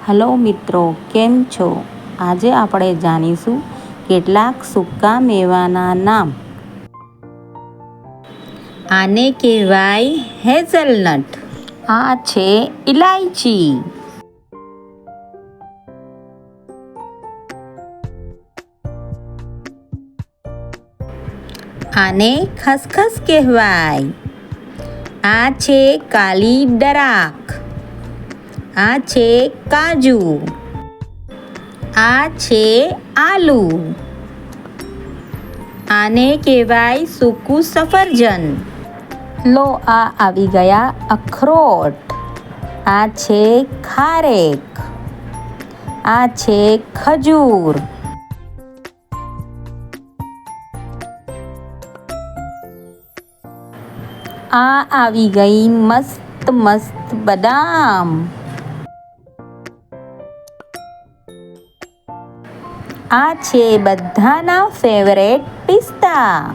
Hello મિત્રો, કેમ છો? આજે આપણે જાણીશું કેટલાક સૂકા મેવાના નામ. આને કહેવાય હેઝલનટ. આ છે ઇલાયચી. આને ખસખસ કહેવાય. આ છે કાલી દરાક. આ છે કાજુ. આ છે આલુ. આને કહેવાય સૂકું સફરજન. લો, આ આવી ગયા અખરોટ. આ છે ખારેક. આ છે ખજૂર. આ આવી ગઈ મસ્ત મસ્ત બદામ. આ છે બધાના ફેવરેટ પિસ્તા.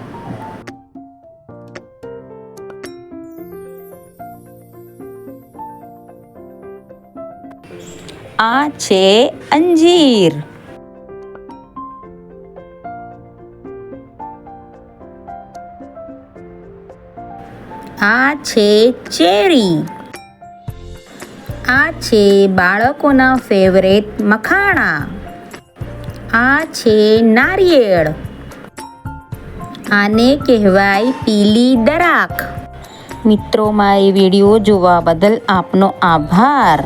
આ છે અંજીર. આ છે ચેરી. આ છે બાળકોના ફેવરેટ મખાણા. આ છે નારિયેળ. આને કહેવાય પીલી દરાક. મિત્રો, મારી વિડીયો જોવા બદલ આપનો આભાર.